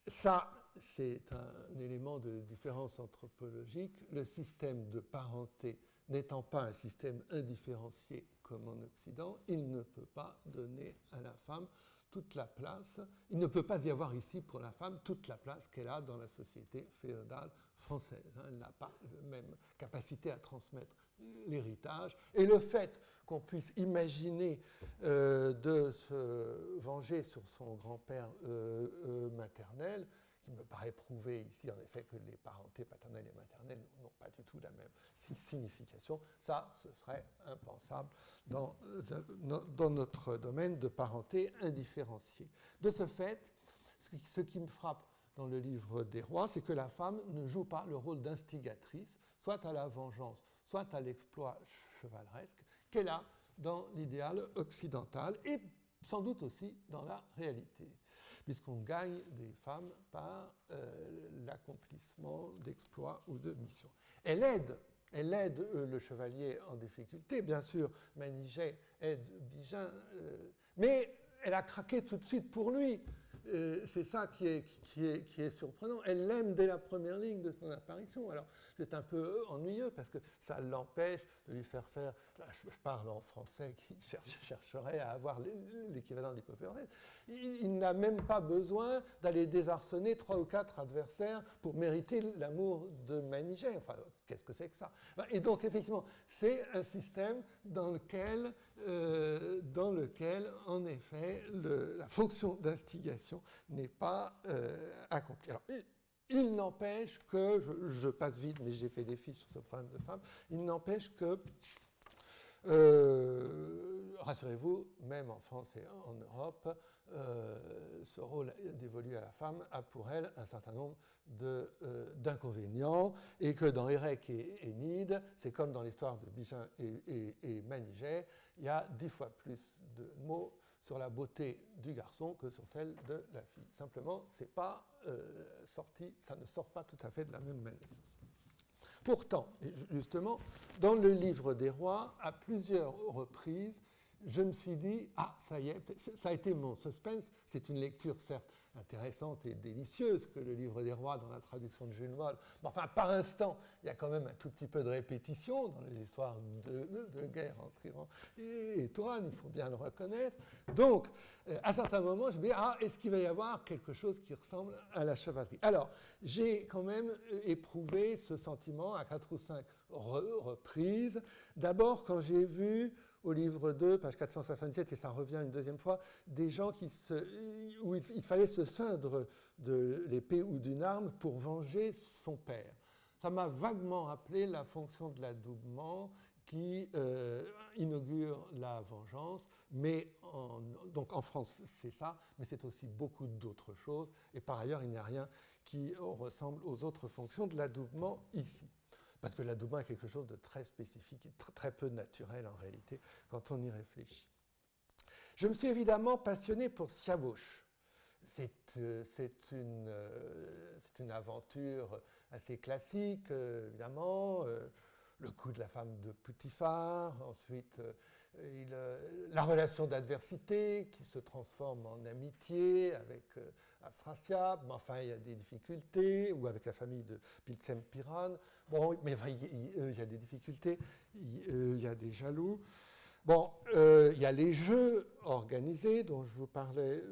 ça, c'est un élément de différence anthropologique. Le système de parenté n'étant pas un système indifférencié comme en Occident, il ne peut pas donner à la femme toute la place, il ne peut pas y avoir ici pour la femme toute la place qu'elle a dans la société féodale française. Elle n'a pas la même capacité à transmettre l'héritage. Et le fait qu'on puisse imaginer de se venger sur son grand-père maternel, qui me paraît prouver ici en effet que les parentés paternelles et maternelles n'ont pas du tout la même signification, ça, ce serait impensable dans notre domaine de parenté indifférenciée. De ce fait, ce qui me frappe dans le livre des rois, c'est que la femme ne joue pas le rôle d'instigatrice, soit à la vengeance, soit à l'exploit chevaleresque, qu'elle a dans l'idéal occidental et sans doute aussi dans la réalité, puisqu'on gagne des femmes par l'accomplissement d'exploits ou de missions. Elle aide le chevalier en difficulté, bien sûr, Maniget aide Bijen, mais elle a craqué tout de suite pour lui. C'est ça qui est surprenant. Elle l'aime dès la première ligne de son apparition. Alors, c'est un peu ennuyeux parce que ça l'empêche de lui faire faire. Là, je parle en français qui chercherait à avoir l'équivalent d'Hippocrate. Il n'a même pas besoin d'aller désarçonner 3 ou 4 adversaires pour mériter l'amour de Maniget. Enfin, qu'est-ce que c'est que ça? Et donc, effectivement, c'est un système dans lequel en effet, la fonction d'instigation n'est pas accomplie. Alors, il n'empêche que, je passe vite, mais j'ai fait des fiches sur ce problème de femme, il n'empêche que, rassurez-vous, même en France et en Europe, ce rôle dévolu à la femme a pour elle un certain nombre d'inconvénients, et que dans Érec et Énide, c'est comme dans l'histoire de Bijen et Maniget, il y a 10 fois plus de mots sur la beauté du garçon que sur celle de la fille. Simplement, c'est pas ça ne sort pas tout à fait de la même manière. Pourtant, justement, dans le livre des rois, à plusieurs reprises, je me suis dit, ah, ça y est, ça a été mon suspense, c'est une lecture certes intéressante et délicieuse que le livre des rois dans la traduction de Jules Moll. Mais enfin, par instant, il y a quand même un tout petit peu de répétition dans les histoires de guerre entre Iran et Touran, il faut bien le reconnaître. Donc, à certains moments, je me dis, est-ce qu'il va y avoir quelque chose qui ressemble à la chevalerie? Alors, j'ai quand même éprouvé ce sentiment à 4 ou 5 reprises. D'abord, quand j'ai vu au livre 2, page 477, et ça revient une deuxième fois, des gens où il fallait se ceindre de l'épée ou d'une arme pour venger son père. Ça m'a vaguement rappelé la fonction de l'adoubement qui inaugure la vengeance, mais donc en France c'est ça, mais c'est aussi beaucoup d'autres choses, et par ailleurs il n'y a rien qui ressemble aux autres fonctions de l'adoubement ici. Parce que l'adoubement est quelque chose de très spécifique et très peu naturel en réalité quand on y réfléchit. Je me suis évidemment passionné pour Siavush. C'est une aventure assez classique, évidemment. Le coup de la femme de Poutifar, ensuite la relation d'adversité qui se transforme en amitié avec Afrasiab, mais enfin il y a des difficultés, ou avec la famille de Pilsem Piran. Bon, mais enfin, il y a des difficultés, il y a des jaloux. Bon, il y a les jeux organisés dont je vous parlais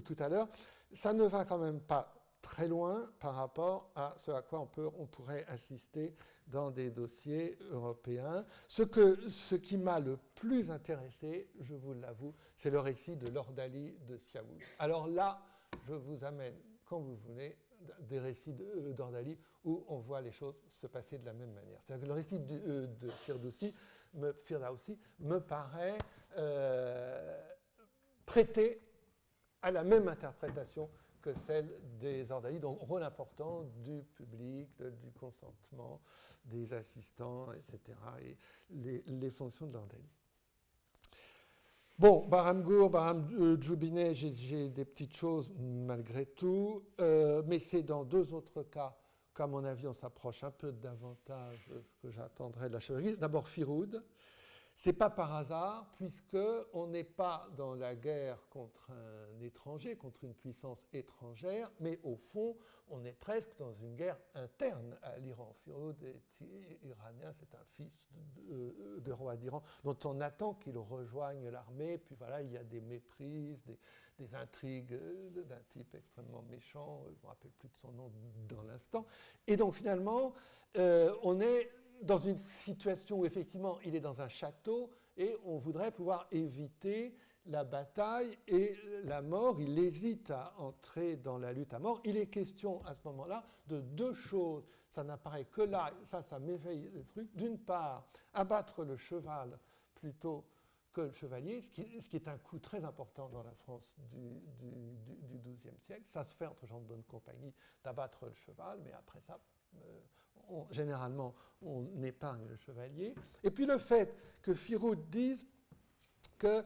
tout à l'heure. Ça ne va quand même pas très loin par rapport à ce à quoi on pourrait assister dans des dossiers européens. Ce qui m'a le plus intéressé, je vous l'avoue, c'est le récit de l'Ordalie de Siavush. Alors là, je vous amène, quand vous voulez, des récits d'Ordalie où on voit les choses se passer de la même manière. C'est-à-dire que le récit de Firdausi me paraît prêter à la même interprétation que celle des Ordalies, donc rôle important du public, du consentement, des assistants, etc., et les fonctions de l'Ordalie. Bon, Baramgour, Djoubineh, j'ai des petites choses malgré tout, mais c'est dans deux autres cas qu'à mon avis on s'approche un peu davantage de ce que j'attendrais de la chevalerie. D'abord Firoud. Ce n'est pas par hasard, puisqu'on n'est pas dans la guerre contre un étranger, contre une puissance étrangère, mais au fond, on est presque dans une guerre interne à l'Iran. Firoud est iranien, c'est un fils de roi d'Iran, dont on attend qu'il rejoigne l'armée, puis voilà, il y a des méprises, des intrigues d'un type extrêmement méchant, je ne me rappelle plus de son nom dans l'instant. Et donc finalement, on est dans une situation où effectivement il est dans un château et on voudrait pouvoir éviter la bataille et la mort. Il hésite à entrer dans la lutte à mort. Il est question à ce moment-là de deux choses. Ça n'apparaît que là, ça m'éveille le truc. D'une part, abattre le cheval plutôt que le chevalier, ce qui est un coup très important dans la France du XIIe siècle. Ça se fait entre gens de bonne compagnie d'abattre le cheval, mais après ça, généralement, on épargne le chevalier. Et puis le fait que Firoud dise que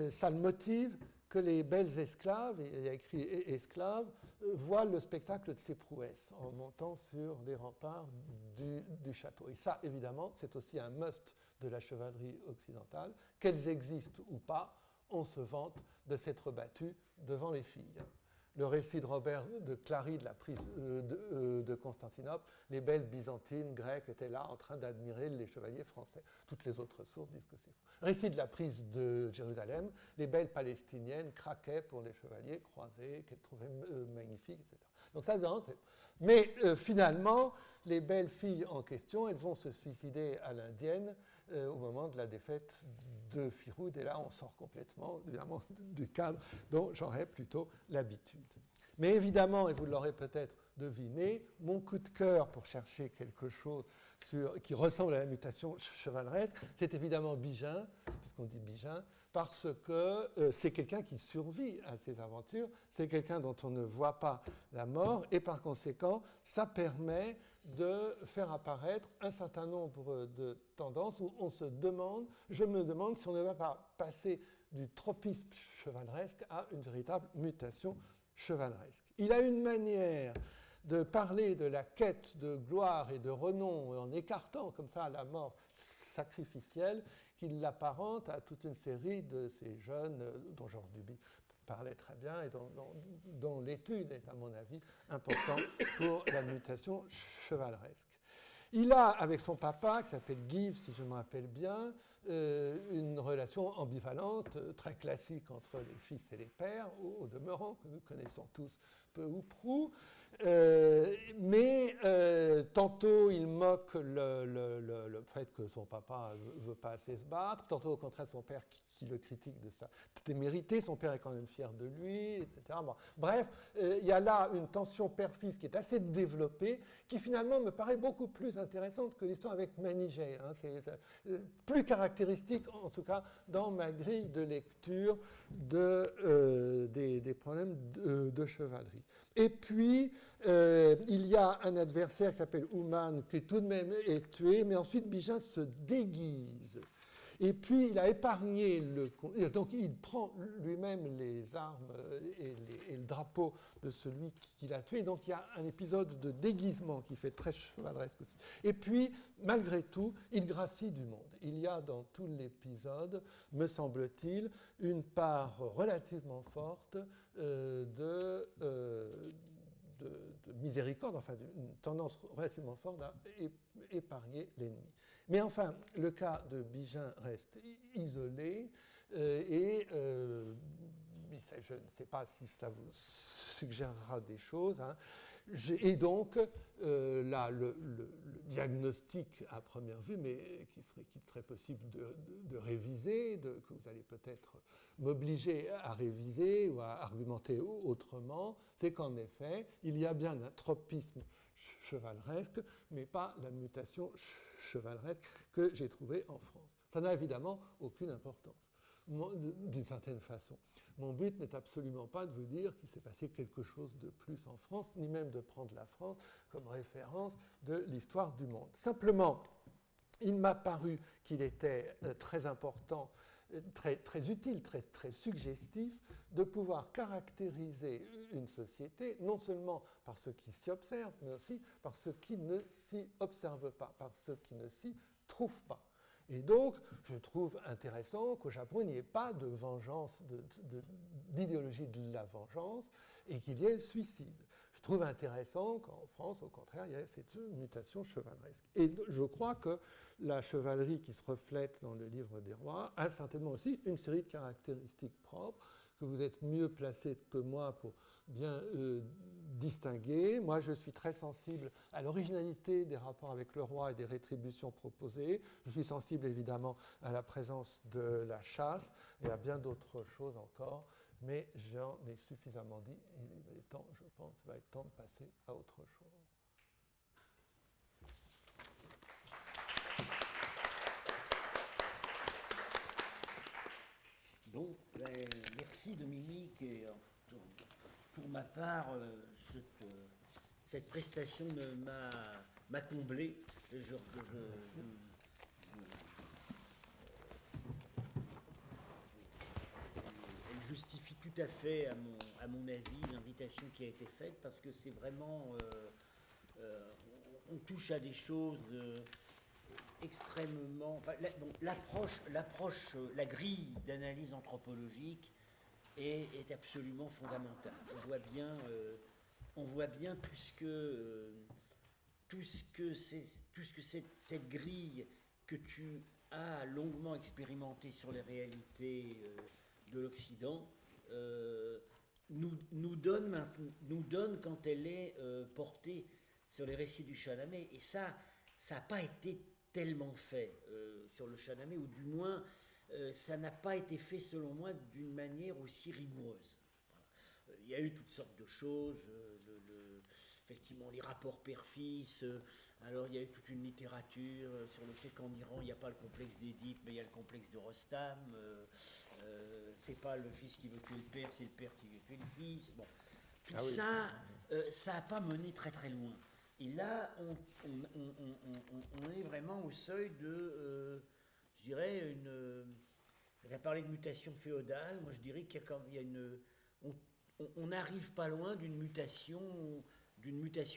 ça le motive que les belles esclaves, et il a écrit esclaves, voient le spectacle de ses prouesses en montant sur les remparts du château. Et ça, évidemment, c'est aussi un must de la chevalerie occidentale. Qu'elles existent ou pas, on se vante de s'être battu devant les filles. Le récit de Robert de Clary de la prise de Constantinople, les belles byzantines, grecques étaient là en train d'admirer les chevaliers français. Toutes les autres sources disent que c'est faux. Récit de la prise de Jérusalem, les belles palestiniennes craquaient pour les chevaliers croisés qu'elles trouvaient magnifiques, etc. Donc ça, mais finalement, les belles filles en question, elles vont se suicider à l'indienne au moment de la défaite de Firoud. Et là, on sort complètement, évidemment, du cadre dont j'aurais plutôt l'habitude. Mais évidemment, et vous l'aurez peut-être deviné, mon coup de cœur pour chercher quelque chose qui ressemble à la mutation chevaleresque, c'est évidemment Bigin, puisqu'on dit Bigin, parce que c'est quelqu'un qui survit à ces aventures, c'est quelqu'un dont on ne voit pas la mort, et par conséquent, ça permet de faire apparaître un certain nombre de tendances où je me demande si on ne va pas passer du tropisme chevaleresque à une véritable mutation chevaleresque. Il a une manière de parler de la quête de gloire et de renom en écartant comme ça la mort sacrificielle qui l'apparente à toute une série de ces jeunes, dont Georges Duby parlait très bien et dont l'étude est, à mon avis, importante pour la mutation chevaleresque. Il a, avec son papa, qui s'appelle Gives, si je me rappelle bien, une relation ambivalente, très classique entre les fils et les pères, au demeurant, que nous connaissons tous peu ou prou. Mais tantôt il moque le fait que son papa ne veut pas assez se battre, tantôt au contraire son père qui le critique de sa témérité, son père est quand même fier de lui, etc. Bon. Bref, il y a là une tension père-fils qui est assez développée, qui finalement me paraît beaucoup plus intéressante que l'histoire avec Manigé. Hein. C'est plus caractéristique, en tout cas, dans ma grille de lecture des problèmes de chevalerie. Et puis, il y a un adversaire qui s'appelle Ouman, qui tout de même est tué, mais ensuite Bijan se déguise. Et puis, il a épargné donc il prend lui-même les armes et le drapeau de celui qui l'a tué. Donc, il y a un épisode de déguisement qui fait très chevaleresque aussi. Et puis, malgré tout, il gracie du monde. Il y a dans tout l'épisode, me semble-t-il, une part relativement forte de miséricorde, enfin une tendance relativement forte à épargner l'ennemi. Mais enfin, le cas de Bijan reste isolé et je ne sais pas si cela vous suggérera des choses. Hein. Et donc, là, le diagnostic à première vue, mais qu'il serait possible de réviser, que vous allez peut-être m'obliger à réviser ou à argumenter autrement, c'est qu'en effet, il y a bien un tropisme chevaleresque, mais pas la mutation chevaleresque que j'ai trouvée en France. Ça n'a évidemment aucune importance, d'une certaine façon. Mon but n'est absolument pas de vous dire qu'il s'est passé quelque chose de plus en France, ni même de prendre la France comme référence de l'histoire du monde. Simplement, il m'a paru qu'il était très important, très utile, très suggestif de pouvoir caractériser une société, non seulement par ce qui s'y observe, mais aussi par ce qui ne s'y observe pas, par ce qui ne s'y trouve pas. Et donc, je trouve intéressant qu'au Japon, il n'y ait pas de vengeance, d'idéologie de la vengeance, et qu'il y ait le suicide. Je trouve intéressant qu'en France, au contraire, il y ait cette mutation chevaleresque. Et je crois que la chevalerie qui se reflète dans le livre des rois a certainement aussi une série de caractéristiques propres que vous êtes mieux placé que moi pour bien distinguer. Moi, je suis très sensible à l'originalité des rapports avec le roi et des rétributions proposées. Je suis sensible évidemment à la présence de la chasse et à bien d'autres choses encore. Mais j'en ai suffisamment dit. Il est temps, je pense, il va être temps de passer à autre chose. Bon, merci Dominique. Et, pour ma part, cette prestation m'a comblé. Elle justifie tout à fait, à mon avis, l'invitation qui a été faite, parce que c'est vraiment... on touche à des choses... extrêmement... Enfin, l'approche, la grille d'analyse anthropologique est absolument fondamentale. On voit bien tout ce que cette grille que tu as longuement expérimentée sur les réalités de l'Occident nous donne quand elle est portée sur les récits du Shahnameh. Et ça n'a pas été tellement fait sur le Shahnameh, ou du moins ça n'a pas été fait selon moi d'une manière aussi rigoureuse. Voilà. Il y a eu toutes sortes de choses, effectivement les rapports père-fils, alors il y a eu toute une littérature sur le fait qu'en Iran il n'y a pas le complexe d'Édipe, mais il y a le complexe de Rostam, c'est pas le fils qui veut tuer le père, c'est le père qui veut tuer le fils. Bon. Tout ça, ça n'a pas mené très très loin. Et là, on est vraiment au seuil de, je dirais, tu as parlé de mutation féodale, moi je dirais qu'il y a on n'arrive pas loin d'une mutation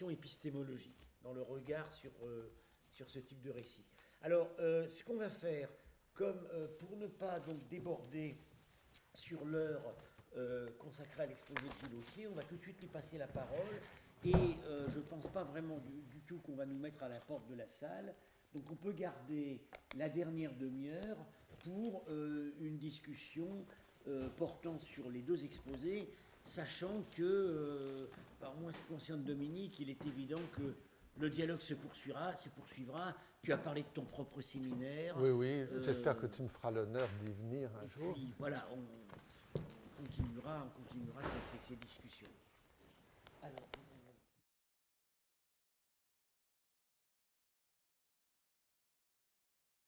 épistémologique dans le regard sur ce type de récit. Alors, ce qu'on va faire, comme pour ne pas donc déborder sur l'heure, consacré à l'exposé de Gilles Authier. On va tout de suite lui passer la parole. Et je ne pense pas vraiment du tout qu'on va nous mettre à la porte de la salle. Donc on peut garder la dernière demi-heure pour une discussion portant sur les deux exposés, sachant que, par moins ce qui concerne Dominique, il est évident que le dialogue se poursuivra. Tu as parlé de ton propre séminaire. Oui, j'espère que tu me feras l'honneur d'y venir un jour. Puis voilà, on continuera ces discussions. Alors,